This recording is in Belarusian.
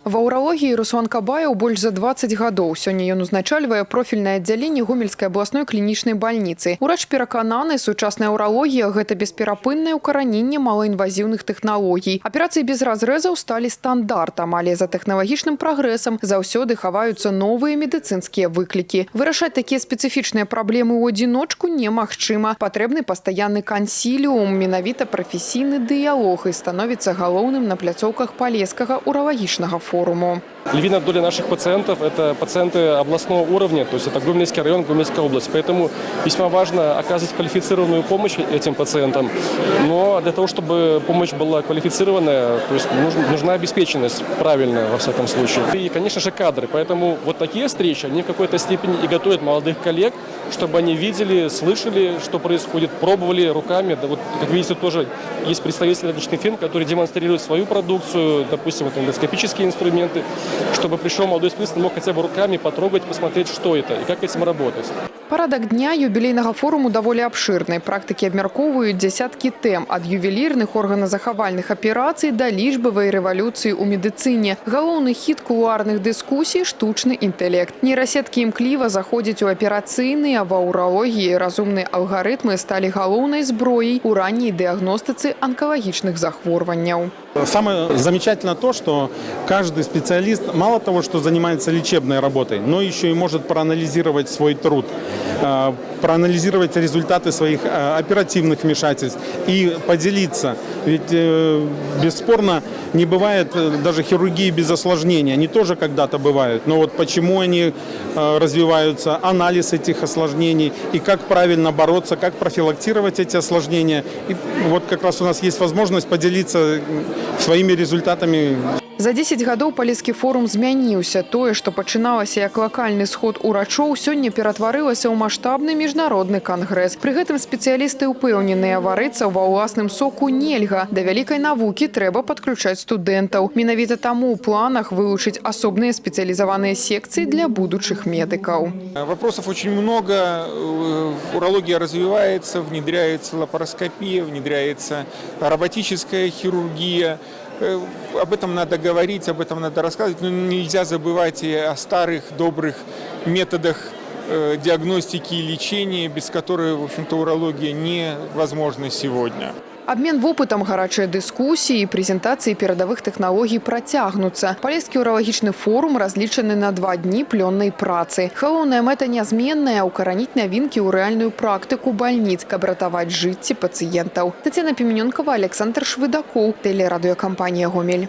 Ва ўралогіі Руслан Кабаеў больш за 20 гадоў. Сёння ён узначальвае профільнае аддзяленне Гомельскай абласной клінічнай бальніцы. Урач перакананы, сучасная ўралогія – гэта бесперапыннае ўкараненне малаінвазіўных тэхналогій. Аперацыі без разрэзаў сталі стандартам, але за тэхналагічным прагрэсам заўсёды хаваюцца новыя медыцынскія выклікі. Вырашаць такія спецыфічныя праблемы ў адзіночку немагчыма. Патрэбны пастаянны кансіліум, менавіта прафесійны дыялог і становіцца галоўным на пляцоўках Палескага ўралагічнага форуму. Львиная доля наших пациентов – это пациенты областного уровня, то есть это Гомельский район, Гомельская область. Поэтому весьма важно оказывать квалифицированную помощь этим пациентам. Но для того, чтобы помощь была квалифицированная, то есть нужна обеспеченность правильная во всяком случае. И, конечно же, кадры. Поэтому вот такие встречи, они в какой-то степени и готовят молодых коллег, чтобы они видели, слышали, что происходит, пробовали руками. Да вот, как видите, тоже есть представители различных фирм, которые демонстрируют свою продукцию, допустим, это эндоскопические инструменты, чтобы пришел молодой специалист, мог хотя бы руками потрогать, посмотреть, что это и как этим работать. Парадак дня юбілейнага форуму даволі абшырны. Практыкі абмяркоўваюць дзясяткі тэм ад ювелірных органазахавальных аперацый да лічбавай рэвалюцыі ў медыцыне. Галоўны хіт кулуарных дыскусій – штучны інтэлект. Нейрасеткі імкліва заходзяць у аперацыйны, а ва ўралогіі разумныя алгарытмы сталі галоўнай зброяй у ранняй дыягностыцы онкалагічных захворванняў. Самое замечательное то, что каждый специалист мало того, что занимается лечебной работой, но еще и может проанализировать свой труд, проанализировать результаты своих оперативных вмешательств и поделиться. Ведь бесспорно не бывает даже хирургии без осложнений. Они тоже когда-то бывают. Но вот почему они развиваются, анализ этих осложнений и как правильно бороться, как профилактировать эти осложнения. И вот как раз у нас есть возможность поделиться своими результатами. За 10 гадоў Палескі форум змяніўся. Тое, што пачыналася як лакальны сход урачоў, сёння ператварылася ў маштабны міжнародны кангрэс. Пры гэтым спецыялісты ўпэўненыя, варыцца ва ўласным соку нельга. Да вялікай навукі трэба падключаць студэнтаў. Менавіта таму ў планах вылучыць асобныя спецыялізаваныя секцыі для будучых медыкаў. Вопросов очень много. Урология развивается, внедряется лапароскопия, внедряется роботическая хирургия. Об этом надо говорить, об этом надо рассказывать, но нельзя забывать и о старых добрых методах диагностики и лечения, без которых, в общем-то, урология невозможна сегодня. Абмен вопытам, гарачыя дыскусіі і прэзентацыі перадавых тэхналогій працягнуцца. Палескі ўралагічны форум разлічаны на 2 дні плённай працы. Галоўная мэта нязменная – укараніць навінкі ў рэальную практыку бальніц, каб ратаваць жыцці пацыентаў. Тацяна Піменёнкава, Александр Швыдакоў, тэлерадыёкампанія «Гомель».